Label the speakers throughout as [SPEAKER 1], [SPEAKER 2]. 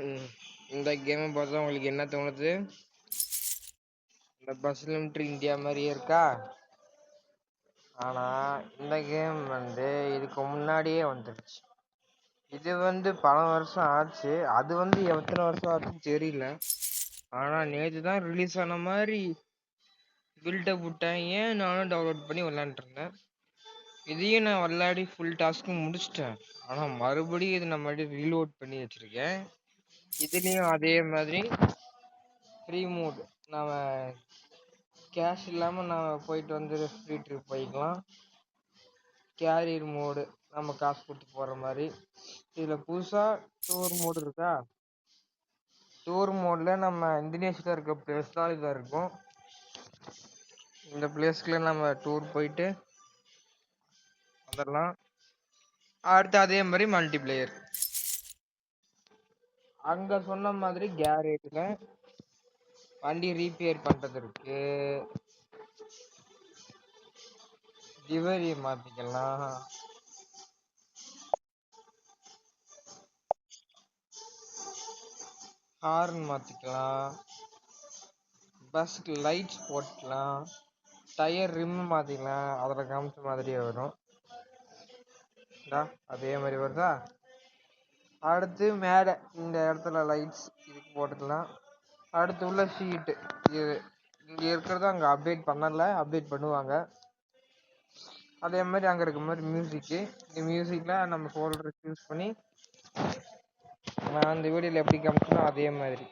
[SPEAKER 1] ம். இந்த கேமை பார்த்தா உங்களுக்கு என்ன தோணுது? இந்த பஸ் லிமிட்ரு இந்தியா மாதிரியே இருக்கா? ஆனா இந்த கேம் வந்து இதுக்கு முன்னாடியே வந்துருச்சு. இது வந்து பல வருஷம் ஆச்சு. அது வந்து எத்தனை வருஷம் ஆச்சுன்னு தெரியல. ஆனா நேற்று தான் ரிலீஸ் ஆன மாதிரி பில்டப் விட்டாங்க. நானும் டவுன்லோட் பண்ணி விளாண்டுட்டு இருந்தேன். இதையும் நான் விளையாடி ஃபுல் டாஸ்க்கும் முடிச்சிட்டேன். ஆனா மறுபடியும் இது நான் மறுபடியும் ரீலோட் பண்ணி வச்சிருக்கேன். இதுலயும் அதே மாதிரி ஃப்ரீ மூட், நம்ம கேஷ் இல்லாம நம்ம போயிட்டு வந்து ஃப்ரீ ட்ரிப் போய்க்கலாம். கேரியர் மோடு நம்ம காசு கொடுத்து போற மாதிரி. இதுல புதுசா டூர் மோடு இருக்கா? டூர் மோட்ல நம்ம இந்தோனேஷியால இருக்க பிளேஸ் தான் இதுல இருக்கும். இந்த பிளேஸ்க்குள்ள நம்ம டூர் போயிட்டு வந்துடலாம். அடுத்து அதே மாதிரி மல்டிபிளேயர். அங்க சொன்ன மாதிரி கேரேஜ்ல வண்டி ரீப்பேர் பண்றதுக்கு டிவரி மாத்திக்கலாம். ஹார்ன் மாத்திக்கலாம். பஸ்க்கு லைட்ஸ் போட்டுக்கலாம். டயர் ரிம் மாத்திக்கலாம். அதுல காமிச்ச மாதிரியே வரும். அதே மாதிரி வருதா? அடுத்து மேடை, இந்த இடத்துல லைட்ஸ் இதுக்கு போட்டுக்கலாம். அடுத்து உள்ள ஷீட்டு, இது இங்க இருக்கிறத அங்க அப்டேட் பண்ணல, அப்டேட் பண்ணுவாங்க. அதே மாதிரி அங்க இருக்க மாதிரி மியூசிக்கு, இந்த மியூசிக்ல நம்ம ஃபோல்டர் யூஸ் பண்ணி நான் அந்த வீடியோல எப்படி காமிச்சனோ அதே மாதிரி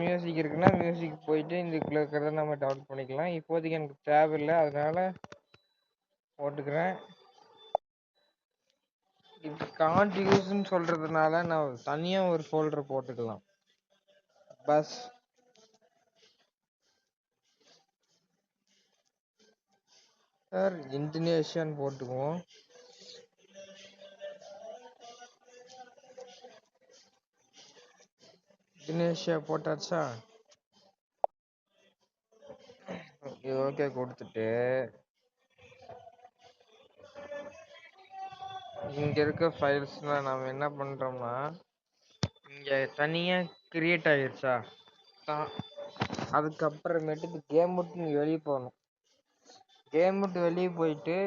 [SPEAKER 1] மியூசிக் இருக்குன்னா மியூசிக் போயிட்டு இதுக்குள்ள இருக்கிறத நம்ம டவுன்லோட் பண்ணிக்கலாம். இப்போதைக்கு எனக்கு தேவையில்லை, அதனால போட்டுக்கிறேன். இப்போ காண்ட் யூஸ்ன்னு சொல்றதுனால நான் தனியா ஒரு ஃபோல்டர் போட்டுக்கலாம். பஸ் சார் இந்தோனேஷியான்னு போட்டுக்குவோம். இந்தோனேஷியா போட்டாச்சா? ஓகே கொடுத்துட்டு இங்க இருக்க ஃபைல்ஸ்லாம் நம்ம என்ன பண்றோம்னா, இங்க தனியா கிரியேட் ஆயிடுச்சா, அதுக்கப்புறமேட்டு கேம் விட்டு நீங்க வெளியே போகணும். கேம் விட்டு வெளியே போயிட்டு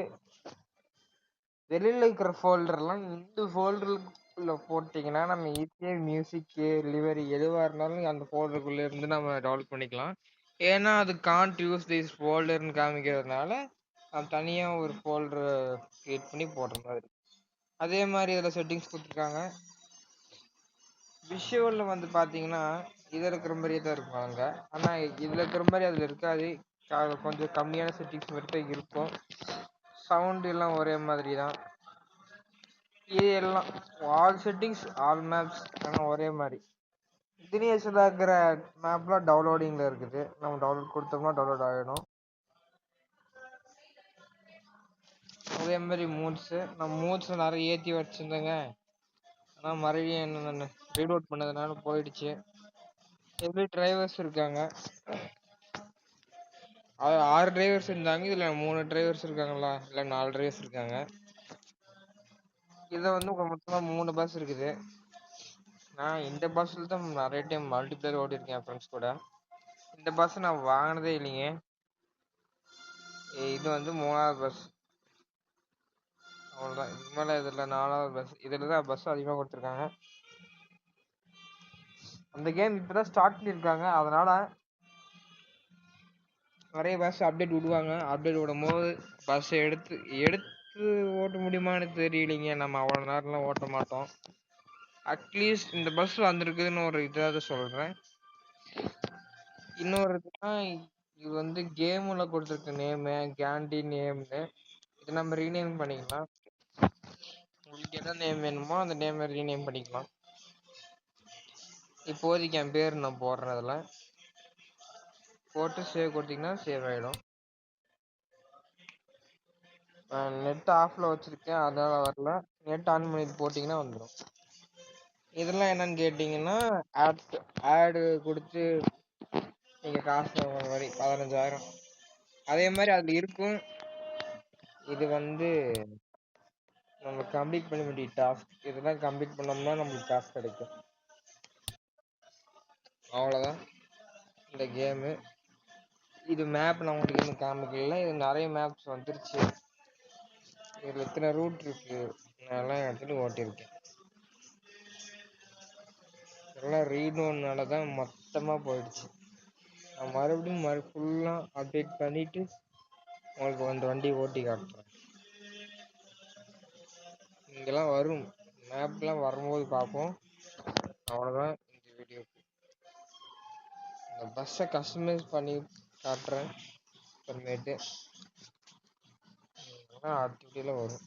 [SPEAKER 1] வெளியில இருக்கிற ஃபோல்டர்லாம் இந்த ஃபோல்டருக்குள்ள போட்டிங்கன்னா நம்ம ஈஸியாக மியூசிக்கு லிவரி எதுவாக இருந்தாலும் அந்த ஃபோல்டருக்குள்ளே இருந்து நம்ம டெவலப் பண்ணிக்கலாம். ஏன்னா அது காண்ட் யூஸ் திஸ் ஃபோல்டர்னு காமிக்கிறதுனால நான் தனியாக ஒரு ஃபோல்டர் கிரியேட் பண்ணி போடுற மாதிரி. அதே மாதிரி இதில் செட்டிங்ஸ் கொடுத்துருக்காங்க. விஷுவலில் வந்து பார்த்தீங்கன்னா இதில் இருக்கிற மாதிரியே தான் இருக்கும் அங்கே. ஆனால் இதில் இருக்கிற மாதிரி அதில் இருக்காது. கொஞ்சம் கம்மியான செட்டிங்ஸ் மட்டும் இருக்கும். சவுண்டு எல்லாம் ஒரே மாதிரி தான். இது எல்லாம் ஆல் செட்டிங்ஸ் ஆல் மேப்ஸ் எல்லாம் ஒரே மாதிரி. இந்தோனேஷியாவில் இருக்கிற மேப்லாம் டவுன்லோடிங்கில் இருக்குது. நம்ம டவுன்லோட் கொடுத்தோம்னா டவுன்லோட் ஆகிடும். அதே மாதிரி மூட்ஸு, நான் மூட்ஸ் நிறைய ஏற்றி வச்சுருந்தேங்க. ஆனால் மறுபடியும் என்ன நான் ரீலோட் பண்ணதுனால போயிடுச்சு. எப்படி டிரைவர்ஸ் இருக்காங்க, 6 டிரைவர்ஸ் இருந்தாங்க. இதில் 3 டிரைவர்ஸ் இருக்காங்களா, இல்லை 4 டிரைவர்ஸ் இருக்காங்க. இதில் வந்து மொத்தமாக 3 பஸ் இருக்குது. நான் இந்த பஸ்ஸில் தான் நிறைய டைம் மல்டிப்ளேயர் ஓட்டியிருக்கேன் ஃப்ரெண்ட்ஸ் கூட. இந்த பஸ் நான் வாங்கினதே இல்லைங்க. இது வந்து 3வது பஸ், அவ்வளோதான். இதுக்கு மேலே இதில் 4வது பஸ். இதில் தான் பஸ் அதிகமாக கொடுத்துருக்காங்க. அந்த கேம் இப்போ தான் ஸ்டார்ட் பண்ணியிருக்காங்க, அதனால் நிறைய பஸ் அப்டேட் விடுவாங்க. அப்டேட் விடும்போது பஸ் எடுத்து ஓட்ட முடியுமான்னு தெரியலைங்க. நம்ம அவ்வளோ நேரம்லாம் ஓட்ட மாட்டோம். அட்லீஸ்ட் இந்த பஸ் வந்திருக்குதுன்னு ஒரு இதாவது சொல்கிறேன். இன்னொரு இதுதான், இது வந்து கேமில் கொடுத்துருக்க நேமு கேண்டி நேம்னு, இது நம்ம ரீநேம் பண்ணிக்கலாம். உங்களுக்கு என்ன நேம் வேணுமோ அந்த நேமை ரீநேம் பண்ணிக்கலாம். இப்போதைக்கு என் பேர் நான் போடுறதில்ல. போட்டு சேவ் கொடுத்தீங்கன்னா சேவ் ஆகிடும். நெட் ஆஃபில் வச்சுருக்கேன், அதனால் வரல. நெட் ஆன் பண்ணி போட்டிங்கன்னா வந்துடும். இதெல்லாம் என்னன்னு கேட்டிங்கன்னா ஆடு கொடுத்து நீங்கள் காசு வாங்குற மாதிரி 15,000 அதே மாதிரி அதில் இருக்கும். இது வந்து நம்ம கம்ப்ளீட் பண்ண வேண்டிய டாஸ்க் இதெல்லாம் கம்ப்ளீட் பண்ணோம்னா நம்மளுக்கு காசு கிடைக்கும். அவ்வளோதான் இந்த கேமு. இது மேப் நான் உங்களுக்கு இன்னும் காமிக்கல. இது நிறைய மேப்ஸ் வந்துருச்சு. இதில் எத்தனை ரூட் இருக்கு, நான் எல்லாம் எடுத்துட்டு ஓட்டியிருக்கேன். எல்லாம் ரீடோனால தான் மொத்தமாக போயிடுச்சு. நான் மறுபடியும் ஃபுல்லாக அப்டேட் பண்ணிட்டு உங்களுக்கு அந்த வண்டி ஓட்டி காட்டுறேன். இங்கெல்லாம் வரும், மேப்லாம் வரும்போது பார்ப்போம். அவ்வளோதான் இந்த வீடியோக்கு. இந்த பஸ்ஸை கஸ்டமைஸ் பண்ணி காட்டுறேன் அப்புறமேட்டு. அடுத்த வீடியோவில் வரும்.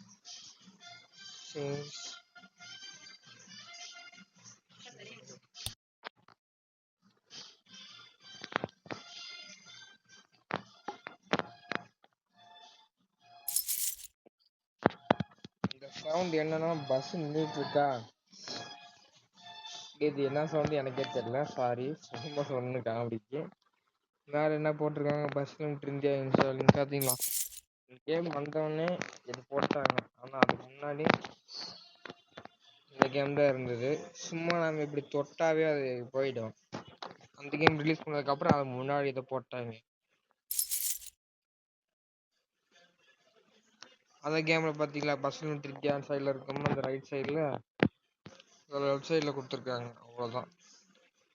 [SPEAKER 1] இந்த சவுண்ட் என்னன்னா பஸ் நின்றுட்டு இருக்கா. இது என்ன சவுண்டு எனக்கே தெரியல, சாரி. சும்மா சொன்னு காமெடிக்கு. வேறு என்ன போட்டிருக்காங்க, பஸ் லிமிட் இந்தியா இன்ஸ்டாலிங் பார்த்தீங்களா. கேம் வந்தோடனே இது போட்டாங்க, ஆனால் அதுக்கு முன்னாடி இந்த கேம் தான் இருந்தது. சும்மா நம்ம இப்படி தொட்டாவே அது போயிடும். அந்த கேம் ரிலீஸ் பண்ணதுக்கப்புறம் அது முன்னாடி இதை போட்டாங்க. அந்த கேமில் பார்த்தீங்களா, பஸ் லிமிட் இந்தியா சைடில் இருக்கோம்னா அந்த ரைட் சைடில் லெஃப்ட் சைடில் கொடுத்துருக்காங்க. அவ்வளோதான்.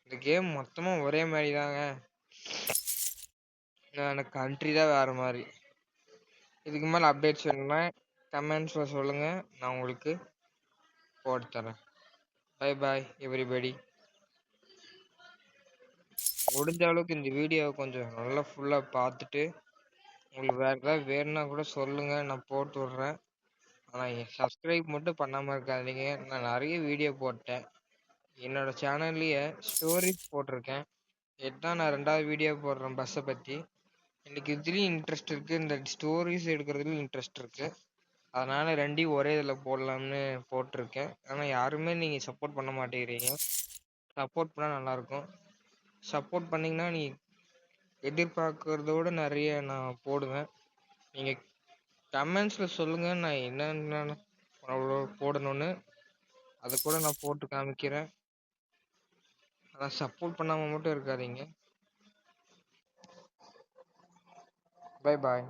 [SPEAKER 1] இந்த கேம் மொத்தமாக ஒரே மாதிரி தாங்க, எனக்கு கண்ட்ரி தான் வேறு மாதிரி. இதுக்கு மேலே அப்டேட்ஸ் வேணும்னா கமெண்ட்ஸில் சொல்லுங்கள், நான் உங்களுக்கு போட்டு தரேன். Bye bye everybody. முடிஞ்ச அளவுக்கு இந்த வீடியோவை கொஞ்சம் நல்லா ஃபுல்லாக பார்த்துட்டு உங்களுக்கு வேறு ஏதாவது வேணும்னா கூட சொல்லுங்கள், நான் போட்டு விட்றேன். ஆனால் சப்ஸ்கிரைப் மட்டும் பண்ணாமல் இருக்காதீங்க. நான் நிறைய வீடியோ போட்டேன், என்னோடய சேனல்லையே ஸ்டோரிஸ் போட்டிருக்கேன். இதுதான் நான் 2வது வீடியோ போடுறேன் பஸ்ஸை பற்றி. எனக்கு இதுலேயும் இன்ட்ரெஸ்ட் இருக்குது, இந்த ஸ்டோரிஸ் எடுக்கிறதுலையும் இன்ட்ரெஸ்ட் இருக்குது. அதனால் 2யும் ஒரே இதில் போடலாம்னு போட்டிருக்கேன். ஆனால் யாருமே நீங்கள் சப்போர்ட் பண்ண மாட்டேங்கிறீங்க. சப்போர்ட் பண்ணால் நல்லாயிருக்கும். சப்போர்ட் பண்ணிங்கன்னா நீங்கள் எதிர்பார்க்குறதோட நிறைய நான் போடுவேன். நீங்கள் கமெண்ட்ஸில் சொல்லுங்கள், நான் என்னென்ன அவ்வளோ போடணும்னு அதை கூட நான் போட்டு காமிக்கிறேன். ஆனால் சப்போர்ட் பண்ணாமல் மட்டும் இருக்காதீங்க. Bye bye.